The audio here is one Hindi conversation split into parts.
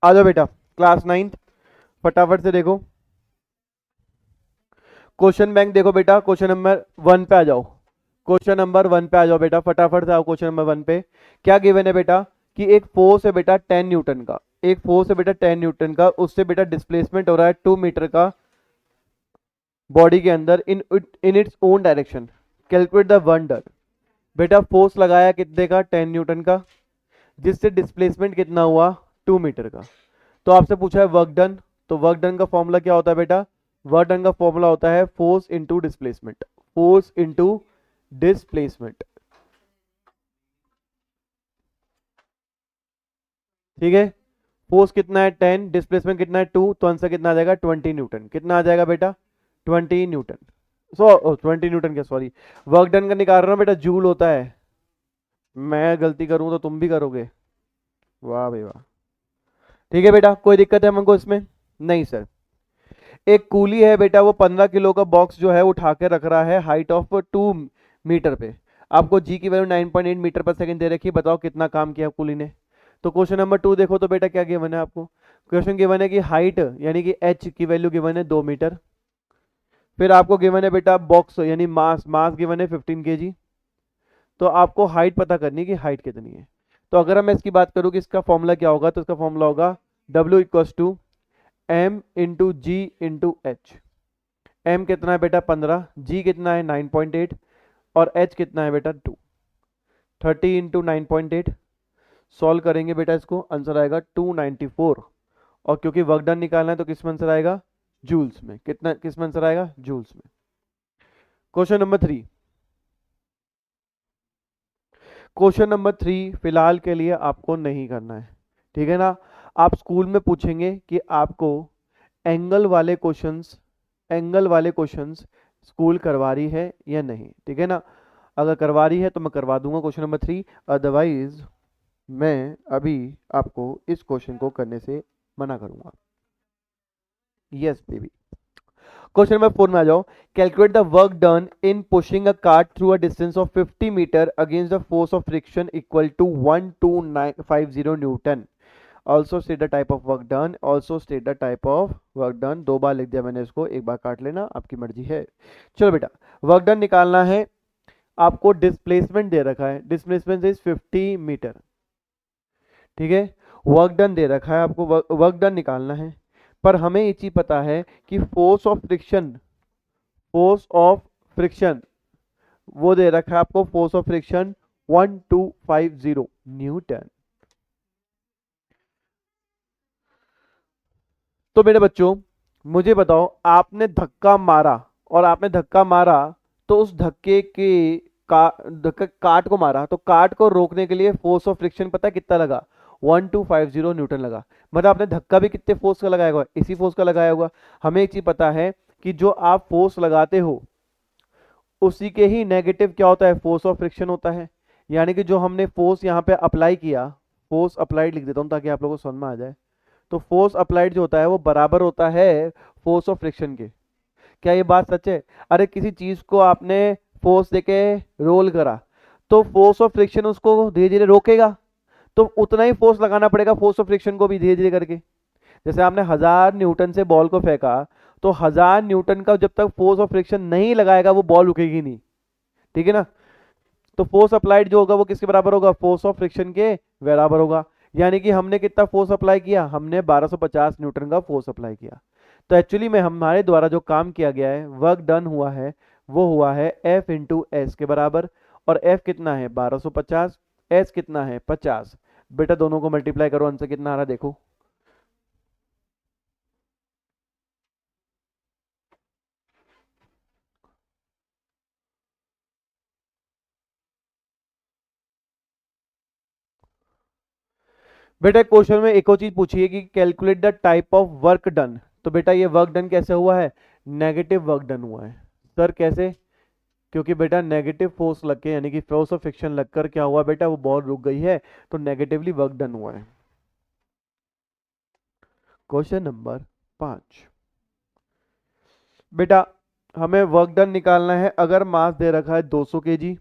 आ जाओ बेटा, क्लास 9 फटाफट से देखो क्वेश्चन बैंक। देखो बेटा क्वेश्चन नंबर 1 पे आ जाओ। क्वेश्चन नंबर 1 पे आ जाओ बेटा, फटाफट से आओ क्वेश्चन नंबर 1 पे। क्या गिवन है बेटा कि एक फोर्स है बेटा 10 न्यूटन का। एक फोर्स है बेटा 10 न्यूटन का, उससे बेटा डिस्प्लेसमेंट हो रहा है 2 मीटर का बॉडी के अंदर in its own direction. Calculate the one done. बेटा फोर्स लगाया कितने का, 10 न्यूटन का, जिससे डिस्प्लेसमेंट कितना हुआ, 2 मीटर का। तो आपसे पूछा है वर्क डन। तो वर्क डन का फॉर्मूला क्या होता है बेटा, वर्क डन का फॉर्मूला होता है force into displacement. Force into displacement, ठीक है। फोर्स कितना है 10, डिस्प्लेसमेंट कितना है 2, तो आंसर कितना आ जाएगा 20 न्यूटन। कितना आ जाएगा बेटा 20 न्यूटन। 20 न्यूटन क्या, सॉरी, वर्क डन का निकाल रहा हूं बेटा, जूल होता है। मैं गलती करूं तो तुम भी करोगे। वाह भाई वाह। ठीक है बेटा, कोई दिक्कत है हमको इसमें? नहीं सर। एक कूली है बेटा, वो 15 किलो का बॉक्स जो है उठा के रख रहा है हाइट ऑफ 2 मीटर पे। आपको जी की वैल्यू 9.8 मीटर पर सेकंड दे रखी है, बताओ कितना काम किया कूली ने। तो क्वेश्चन नंबर 2 देखो तो बेटा क्या गिवन है आपको। क्वेश्चन गिवन है कि हाइट यानी कि एच की वैल्यू गिवन है 2 मीटर। फिर आपको गिवन है बेटा बॉक्स यानी मास, मास गिवन है 15 kg। तो आपको हाइट पता करनी है कि हाइट कितनी है। तो अगर मैं इसकी बात करूँ कि इसका फॉर्मूला क्या होगा, तो इसका फॉर्मूला होगा W equals to M into G into H. M कितना है बेटा 15, जी कितना है 9.8, और एच कितना है बेटा 2। 30 इंटू 9.8, सॉल्व करेंगे बेटा इसको, आंसर आएगा 294। और क्योंकि वर्क डन निकालना है तो किस में आंसर आएगा, जूल्स में। कितना किस में आंसर आएगा, जूल्स में। Question number 3। क्वेश्चन नंबर 3 फिलहाल के लिए आपको नहीं करना है, ठीक है ना। आप स्कूल में पूछेंगे कि आपको एंगल वाले क्वेश्चंस, एंगल वाले क्वेश्चंस स्कूल करवा रही है या नहीं, ठीक है ना। अगर करवा रही है तो मैं करवा दूंगा क्वेश्चन नंबर 3, अदरवाइज मैं अभी आपको इस क्वेश्चन को करने से मना करूंगा। Yes baby. क्वेश्चन नंबर 4 में आ जाओ। Calculate the work done in pushing a cart through a distance of 50 metre against the force of friction equal to 12950 newton. Also state the type of work done, also state the type of work done. दो बार लिख दिया मैंने इसको, एक बार काट लेना, आपकी मर्जी है। चलो बेटा, वर्क डन निकालना है। आपको डिस्प्लेसमेंट दे रखा है, डिस्प्लेसमेंट इज 50 मीटर, ठीक है। वर्क डन दे रखा है आपको, वर्क डन निकालना है। पर हमें ये चीज पता है कि force of friction, force of friction वो दे रखा है आपको, फोर्स ऑफ फ्रिक्शन 1250 न्यूटन। तो मेरे बच्चों मुझे बताओ, आपने धक्का मारा, और आपने धक्का मारा तो उस धक्के के धक्का काट को मारा, तो काट को रोकने के लिए फोर्स ऑफ फ्रिक्शन पता है कितना लगा, 1250 न्यूटन लगा। मतलब आपने धक्का भी कितने फोर्स का लगाया होगा, इसी फोर्स का लगाया होगा। हमें एक चीज पता है कि जो आप फोर्स लगाते हो उसी के ही नेगेटिव क्या होता है, फोर्स ऑफ फ्रिक्शन होता है। यानी कि जो हमने फोर्स यहाँ पे अप्लाई किया, फोर्स अप्लाइड लिख देता हूँ ताकि आप लोगों को समझ में आ जाए। तो फोर्स अप्लाइड जो होता है वो बराबर होता है फोर्स ऑफ फ्रिक्शन के। क्या ये बात सच है? अरे किसी चीज को आपने फोर्स देके रोल करा, तो फोर्स ऑफ फ्रिक्शन उसको धीरे धीरे रोकेगा, तो उतना ही फोर्स लगाना पड़ेगा फोर्स ऑफ फ्रिक्शन को भी धीरे धीरे करके। जैसे आपने 1000 न्यूटन से बॉल को फेंका, तो 1000 न्यूटन का जब तक फोर्स ऑफ फ्रिक्शन नहीं लगाएगा वो बॉल रुकेगी नहीं, ठीक है ना। तो फोर्स अप्लाइड जो होगा वो किसके बराबर होगा, फोर्स ऑफ फ्रिक्शन के बराबर होगा। यानी कि हमने कितना फोर्स अप्लाई किया, हमने 1250 न्यूटन का फोर्स अप्लाई किया। तो एक्चुअली में हमारे द्वारा जो काम किया गया है, वर्क डन हुआ है, वो हुआ है F इंटू एस के बराबर। और F कितना है 1250, एस कितना है 50। बेटा दोनों को मल्टीप्लाई करो, आंसर कितना आ रहा है देखो। बेटा क्वेश्चन में एक और चीज पूछी है कि calculate the type of work done. तो बेटा ये वर्क डन कैसे हुआ है, नेगेटिव वर्क डन हुआ है। सर कैसे? क्योंकि बेटा नेगेटिव फोर्स लग के यानी कि फोर्स ऑफ फ्रिक्शन लगकर क्या हुआ बेटा, वो बॉल रुक गई है, तो नेगेटिवली वर्क डन हुआ है। Question number 5। बेटा हमें वर्क डन निकालना है। अगर मास दे रखा है 200 kg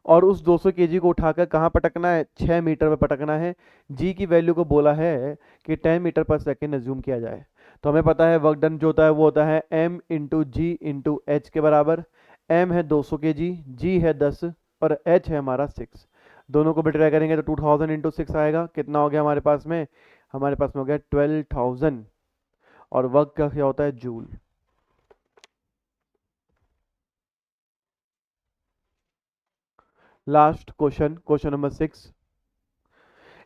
और उस 200 केजी को उठाकर कहाँ पटकना है, 6 मीटर में पटकना है। जी की वैल्यू को बोला है कि 10 मीटर पर सेकेंड एज्यूम किया जाए। तो हमें पता है वर्क डन जो होता है वो होता है m into G into H के बराबर। m है 200 केजी, जी है 10 और h है हमारा 6। दोनों को मल्टीप्लाई करेंगे तो 2000 इंटू 6 आएगा। कितना हो गया हमारे पास में, हमारे पास में हो गया 12,000। और वर्क का क्या होता है, joule. Last question, question number 6।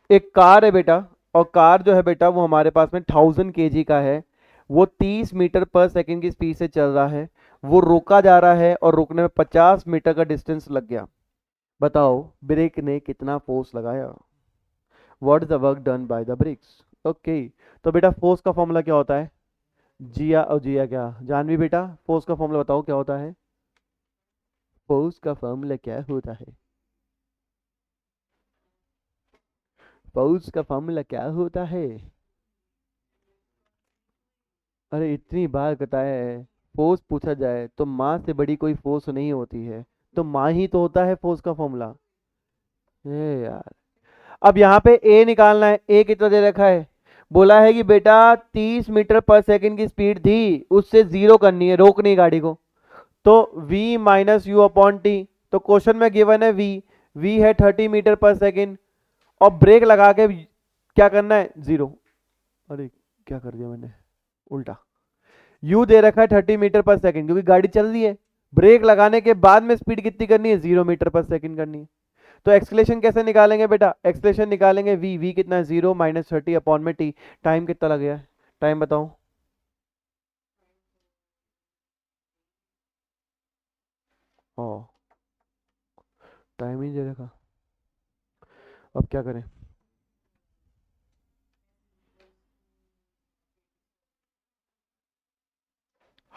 एक कार है बेटा, और कार जो है बेटा वो हमारे पास में 1000 केजी का है। वो 30 मीटर पर सेकंड की स्पीड से चल रहा है। वो रोका जा रहा है और रुकने में 50 मीटर का डिस्टेंस लग गया। बताओ ब्रेक ने कितना फोर्स लगाया। What is the work done by the brakes. Okay, तो बेटा फोर्स का फॉर्मूला क्या होता है, जिया और जिया क्या, जानवी बेटा फोर्स का फॉर्मूला बताओ क्या होता है। फोर्स का फॉर्मूला क्या होता है, फोर्स का फॉर्मूला क्या होता है। अरे इतनी बार बताया है, फोर्स पूछा जाए तो माँ से बड़ी कोई फोर्स नहीं होती है। तो माँ ही तो होता है फोर्स का फॉर्मूला। ये यार, अब यहाँ पे ए निकालना है। ए कितना दे रखा है, बोला है कि बेटा 30 मीटर पर सेकंड की स्पीड थी, उससे जीरो करनी है, रोकनी है गाड़ी को। तो v minus you upon T. तो क्वेश्चन में गिवन है v, v है 30 मीटर पर सेकंड, और ब्रेक लगा के क्या करना है, जीरो। अरे क्या कर दिया मैंने, उल्टा। u दे रखा है 30 मीटर पर सेकंड क्योंकि गाड़ी चल रही है। ब्रेक लगाने के बाद में स्पीड कितनी करनी है, 0 मीटर पर सेकंड करनी है। तो एक्सलेशन कैसे निकालेंगे बेटा, एक्सलेशन निकालेंगे v कितना है, 0 माइनस 30 अपॉन में t। टाइम कितना लग गया है, टाइम बताओ। ओ, टाइम ही दे रखा, अब क्या करें।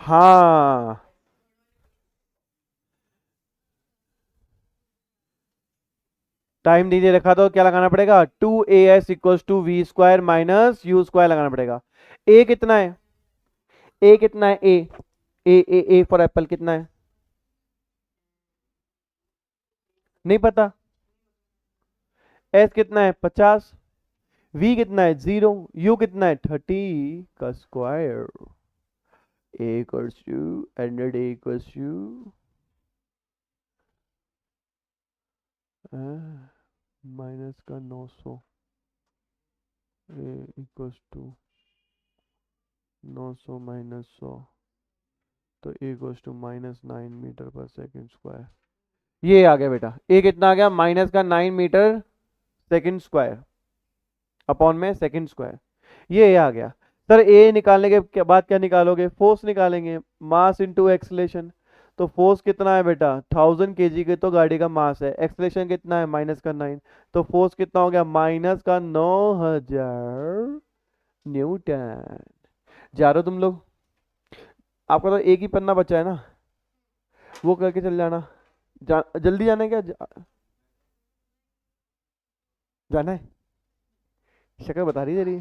हाँ, टाइम दीजिए रखा तो क्या लगाना पड़ेगा, 2as equals to V square minus U square लगाना पड़ेगा। ए कितना है, ए कितना है, ए फॉर एप्पल कितना है, नहीं पता। एस कितना है 50, वी कितना है 0, यू कितना है 30 का square. A equals to 100, A equals to minus का 900, ए इक्वल्स टू 900 माइनस 100, तो A equals to minus 9 metre per second square. ये आ गया बेटा, ए कितना आ गया, माइनस का 9 मीटर सेकेंड स्क्वायर अपॉन में सेकेंड स्क्वायर। ये आ गया। सर ए निकालने के बाद क्या निकालोगे, फोर्स निकालेंगे, मास इनटू एक्सलेशन। तो फोर्स कितना है बेटा, 1000 केजी के तो गाड़ी का मास है, एक्सलेशन कितना है माइनस का 9। तो फोर्स कितना हो गया, माइनस का 9000 न्यूटन। जा रहे हो तुम लोग, आपका तो एक ही पन्ना बचा है ना, वो करके चल जाना। जल्दी जाना है क्या, जाना है, शक्ल बता रही है तेरी।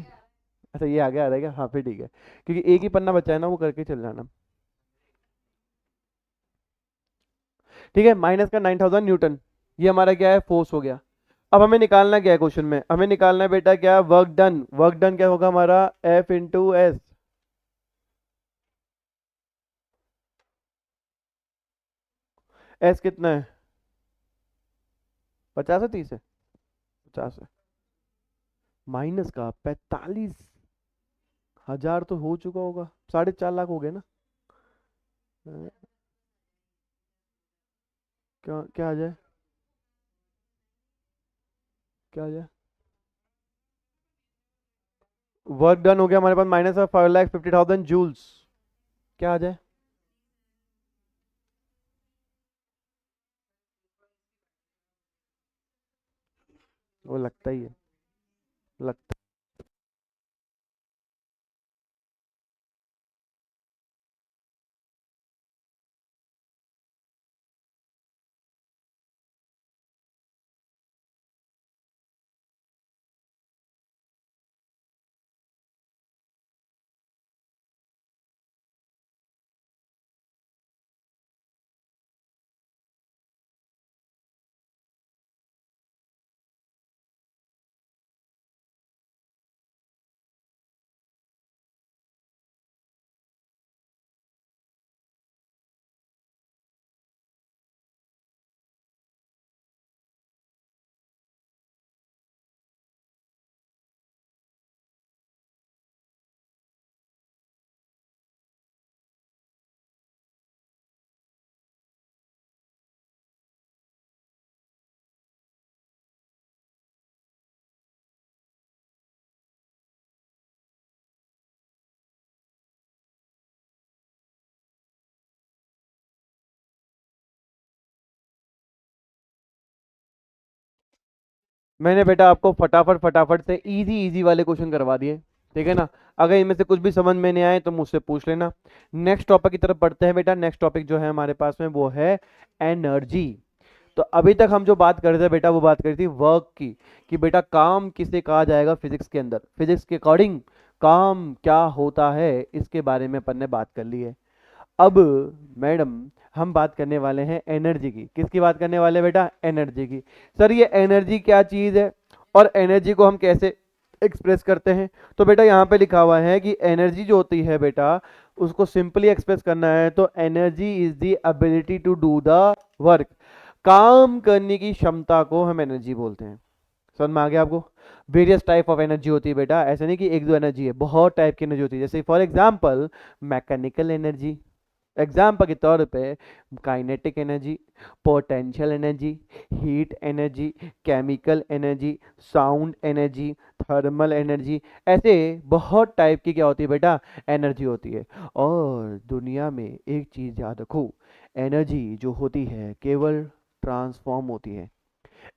अच्छा ये आगे आ रहेगा, हाँ फिर ठीक है, क्योंकि एक ही पन्ना बचा है ना, वो करके चल जाना। ठीक है, माइनस का 9000 न्यूटन, ये हमारा क्या है, फोर्स हो गया। अब हमें निकालना क्या है क्वेश्चन में, हमें निकालना है बेटा क्या, वर्क डन। वर्क डन क्या होगा हमारा, एफ इंटू एस। एस कितना है, 50 है 30 है, 50 है, माइनस का 45,000 तो हो चुका होगा, 4.5 लाख हो गए ना। अ, क्या क्या आ जाए, क्या आ जाए, वर्क डन हो गया हमारे पास माइनस ऑफ 5,50,000 जूल्स। क्या आ जाए, वो लगता ही है, लगता मैंने बेटा आपको फटाफट फटाफट से इजी इजी वाले क्वेश्चन करवा दिए, ठीक है ना। अगर इनमें से कुछ भी समझ में नहीं आए तो मुझसे पूछ लेना। नेक्स्ट टॉपिक की तरफ बढ़ते हैं बेटा। नेक्स्ट टॉपिक जो है हमारे पास में वो है एनर्जी। तो अभी तक हम जो बात कर रहे थे बेटा, वो बात करी थी वर्क की, कि बेटा काम किसे कहा जाएगा फिजिक्स के अंदर, फिजिक्स के अकॉर्डिंग काम क्या होता है, इसके बारे में अपन ने बात कर ली है। अब मैडम हम बात करने वाले हैं एनर्जी की। किसकी बात करने वाले हैं बेटा? एनर्जी की। सर ये एनर्जी क्या चीज है और एनर्जी को हम कैसे एक्सप्रेस करते हैं? तो बेटा यहाँ पे लिखा हुआ है कि एनर्जी जो होती है बेटा, उसको सिंपली एक्सप्रेस करना है तो energy is the ability to do the work. काम करने की क्षमता को हम एनर्जी बोलते हैं। समझ में आ गया आपको? वेरियस टाइप ऑफ एनर्जी होती है बेटा, ऐसा नहीं कि एक दो एनर्जी है, बहुत टाइप की एनर्जी होती है। जैसे for example mechanical energy, example के तौर पे kinetic energy, potential energy, heat energy, chemical energy, sound energy, thermal energy, ऐसे बहुत टाइप की क्या होती है बेटा? एनर्जी होती है। और दुनिया में एक चीज़ याद रखो, एनर्जी जो होती है केवल ट्रांसफॉर्म होती है।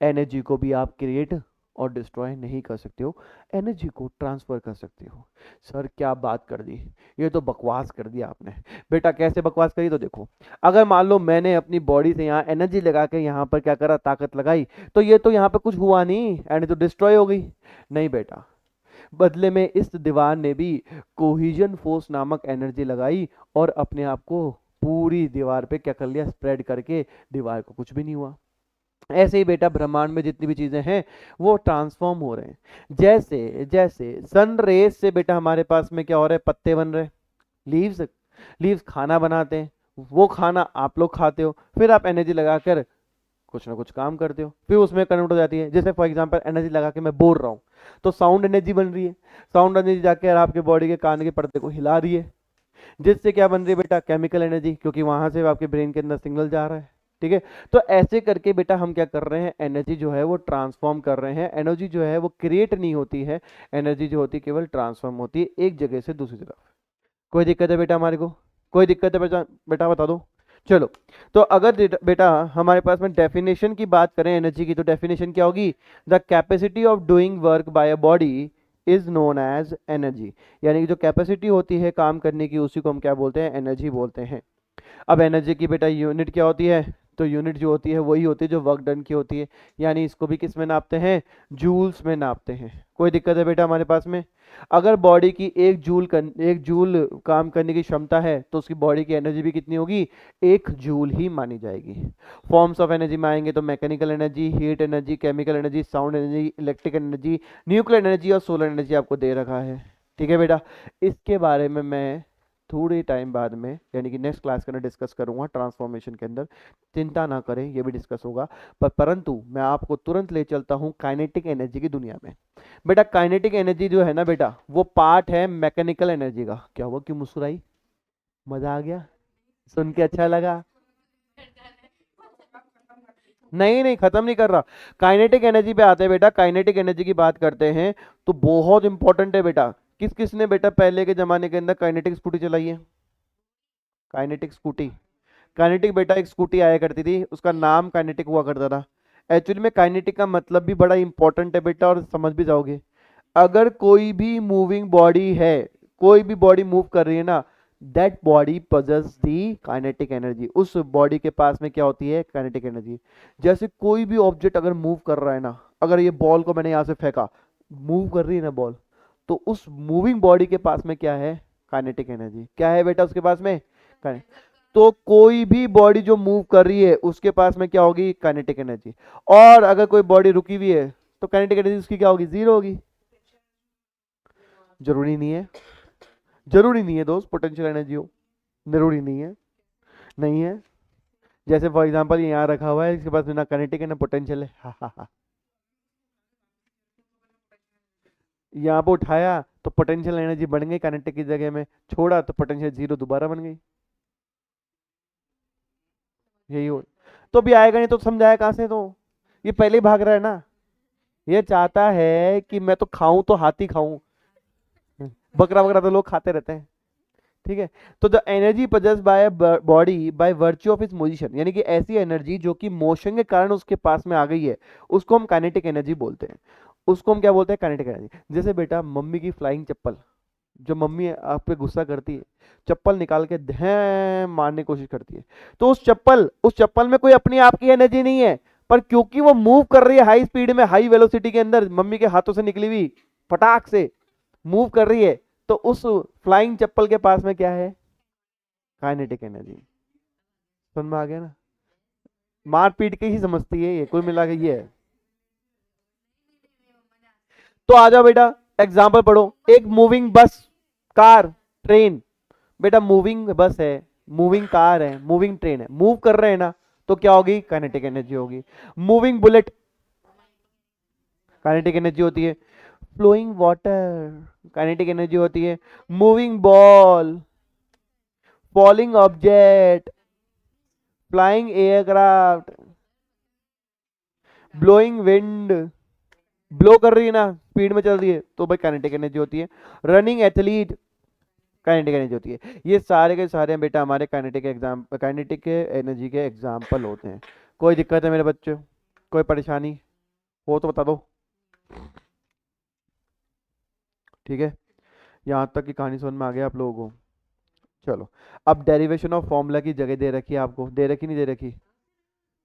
एनर्जी को भी आप क्रिएट और डिस्ट्रॉय नहीं कर सकते हो, एनर्जी को ट्रांसफर कर सकते हो। सर क्या बात कर दी, ये तो बकवास कर दिया आपने। बेटा कैसे बकवास करी? तो देखो, अगर मान लो मैंने अपनी बॉडी से यहाँ एनर्जी लगा के यहाँ पर क्या करा, ताकत लगाई, तो ये तो यहाँ पे कुछ हुआ नहीं, एनर्जी तो डिस्ट्रॉय हो गई। नहीं बेटा, बदले में इस दीवार ने भी कोहिजन फोर्स नामक एनर्जी लगाई और अपने आप को पूरी दीवार पे क्या कर लिया, स्प्रेड करके दीवार को कुछ भी नहीं हुआ। ऐसे ही बेटा ब्रह्मांड में जितनी भी चीजें हैं वो ट्रांसफॉर्म हो रहे हैं। जैसे जैसे सन रेज से बेटा हमारे पास में क्या हो रहा है, पत्ते बन रहे हैं, लीव्स। लीव्स खाना बनाते हैं, वो खाना आप लोग खाते हो, फिर आप एनर्जी लगाकर कुछ ना कुछ काम करते हो, फिर उसमें कन्वर्ट हो जाती है। जैसे फॉर एग्जांपल एनर्जी लगा के मैं बोल रहा हूँ तो साउंड एनर्जी बन रही है, साउंड एनर्जी जाकर आपके बॉडी के कान के पर्दे को हिला रही है, जिससे क्या बन रही है बेटा? केमिकल एनर्जी, क्योंकि वहां से आपके ब्रेन के अंदर सिग्नल जा रहा है। ठीक है, तो ऐसे करके बेटा हम क्या कर रहे हैं, एनर्जी जो है वो ट्रांसफॉर्म कर रहे हैं। एनर्जी जो है वो क्रिएट नहीं होती है, एनर्जी जो होती है केवल ट्रांसफॉर्म होती है एक जगह से दूसरी तरफ। कोई दिक्कत है बेटा हमारे को? कोई दिक्कत है बेटा? बेटा बता दो। चलो, तो अगर बेटा हमारे पास में डेफिनेशन की बात करें एनर्जी की, तो डेफिनेशन क्या होगी? The capacity of doing work by a body is known as energy. यानी कि जो कैपेसिटी होती है काम करने की, उसी को हम क्या बोलते हैं? एनर्जी बोलते हैं। अब एनर्जी की बेटा यूनिट क्या होती है? तो यूनिट जो होती है वही होती है जो वर्क डन की होती है, यानी इसको भी किस में नापते हैं? जूल्स में नापते हैं। कोई दिक्कत है बेटा हमारे पास में? अगर बॉडी की एक जूल काम करने की क्षमता है तो उसकी बॉडी की एनर्जी भी कितनी होगी? एक जूल ही मानी जाएगी। फॉर्म्स ऑफ एनर्जी में आएंगे तो mechanical energy, heat energy, chemical energy, sound energy, electric energy, nuclear energy और सोलर एनर्जी आपको दे रखा है। ठीक है बेटा, इसके बारे में मैं थोड़े टाइम बाद में यानी कि नेक्स्ट क्लास के अंदर डिस्कस करूंगा ट्रांसफॉर्मेशन के अंदर। चिंता ना करें, ये भी डिस्कस होगा। परंतु मैं आपको तुरंत ले चलता हूँ काइनेटिक एनर्जी की दुनिया में। बेटा काइनेटिक एनर्जी जो है ना बेटा, वो पार्ट है मैकेनिकल एनर्जी का। क्या हुआ, क्यों मुस्कुराई? मजा आ गया? सुन के अच्छा लगा? नहीं नहीं, खत्म नहीं कर रहा। काइनेटिक एनर्जी पे आते हैं बेटा। काइनेटिक एनर्जी की बात करते हैं तो बहुत इंपॉर्टेंट है बेटा। किस किस ने बेटा पहले के जमाने के अंदर काइनेटिक स्कूटी चलाई है? काइनेटिक स्कूटी, काइनेटिक बेटा एक स्कूटी आया करती थी, उसका नाम काइनेटिक हुआ करता था। एक्चुअली में काइनेटिक का मतलब भी बड़ा इंपॉर्टेंट है बेटा, और समझ भी जाओगे। अगर कोई भी मूविंग बॉडी है, कोई भी बॉडी मूव कर रही है ना, that body possess the kinetic energy. उस बॉडी के पास में क्या होती है? Kinetic energy. जैसे कोई भी ऑब्जेक्ट अगर मूव कर रहा है ना, अगर ये बॉल को मैंने यहाँ से फेंका, मूव कर रही है ना बॉल, तो उस मूविंग बॉडी के पास में क्या है? Kinetic energy. क्या है बेटा उसके पास में? तो कोई भी बॉडी जो मूव कर रही है उसके पास में क्या होगी? Kinetic energy. और अगर कोई बॉडी रुकी हुई है तो काइनेटिक एनर्जी उसकी क्या होगी? जीरो होगी। जरूरी नहीं है, जरूरी नहीं है दोस्त पोटेंशियल एनर्जी हो, जरूरी नहीं है। नहीं है। जैसे फॉर एग्जांपल ये यहाँ रखा हुआ है, इसके पास ना काइनेटिक है ना पोटेंशियल है, हा हा हा। यहाँ पे उठाया तो पोटेंशियल एनर्जी बन गई काइनेटिक की जगह में, छोड़ा तो पोटेंशियल जीरो दोबारा बन गई। यही हो। तो भी आएगा नहीं तो समझाया कहाँ से? तो ये पहले ही भाग रहा है ना। ये चाहता है कि मैं तो खाऊं तो हाथी खाऊं। बकरा बकरा तो लोग खाते रहते हैं। ठीक है। तो the energy possessed by body by virtue of its motion, यानी कि ऐसी एनर्जी जो कि मोशन के कारण उसके पास में आ गई है, उसको हम काइनेटिक एनर्जी बोलते हैं। उसको हम क्या बोलते हैं? Kinetic energy. जैसे बेटा मम्मी की फ्लाइंग चप्पल, जो मम्मी आप पे गुस्सा करती है, चप्पल निकाल के धैं मारने की कोशिश करती है, तो उस चप्पल में कोई अपनी आप की एनर्जी नहीं है, पर क्योंकि वो मूव कर रही है हाई स्पीड में, हाई वेलोसिटी के अंदर, मम्मी के हाथों से निकली हुई फटाक से मूव कर रही है, तो उस फ्लाइंग चप्पल के पास में क्या है? Kinetic energy. समझ में आ गया ना? मार पीट के ही समझती है ये, कुल मिला के ये है। तो आ जाओ बेटा, एग्जाम्पल पढ़ो। एक मूविंग बस, कार, ट्रेन। बेटा मूविंग बस है, मूविंग कार है, मूविंग ट्रेन है, मूव कर रहे हैं ना, तो क्या होगी? काइनेटिक एनर्जी होगी। मूविंग बुलेट, काइनेटिक एनर्जी होती है। फ्लोइंग वाटर, काइनेटिक एनर्जी होती है। Moving ball, falling object, flying aircraft, blowing wind, blow कर रही है ना, स्पीड में चल रही है, तो भाई काइनेटिक एनर्जी होती है। रनिंग एथलीट, काइनेटिक एनर्जी होती है। ये सारे के सारे बेटा हमारे काइनेटिक के एनर्जी के एग्जाम्पल होते हैं। कोई दिक्कत है मेरे बच्चों? कोई परेशानी हो तो बता दो। ठीक है, यहाँ तक की कहानी समझ में आ गया आप लोगों को? चलो, अब डेरिवेशन ऑफ फॉर्मूला की जगह दे रखी है आपको, दे रखी नहीं दे रखी?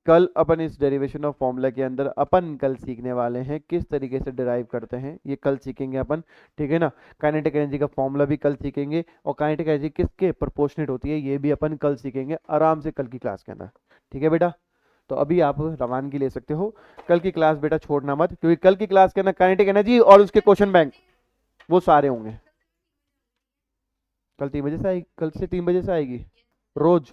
कल अपन इस डेरिवेशन ऑफ फॉर्मूला के अंदर अपन कल सीखने वाले हैं किस तरीके से डिराइव करते हैं, ये कल सीखेंगे अपन। ठीक है ना? काइनेटिक एनर्जी का फॉर्मूला भी कल सीखेंगे, और काइनेटिक एनर्जी किसके प्रोपोर्शनेट होती है ये भी अपन कल सीखेंगे आराम से कल की क्लास के अंदर। ठीक है बेटा? तो अभी आप रवानगी ले सकते हो। कल की क्लास बेटा छोड़ना मत, क्योंकि कल की क्लास के अंदर काइनेटिक एनर्जी और उसके क्वेश्चन बैंक वो सारे होंगे। कल 3 बजे से आएगी, कल से 3 बजे से आएगी रोज।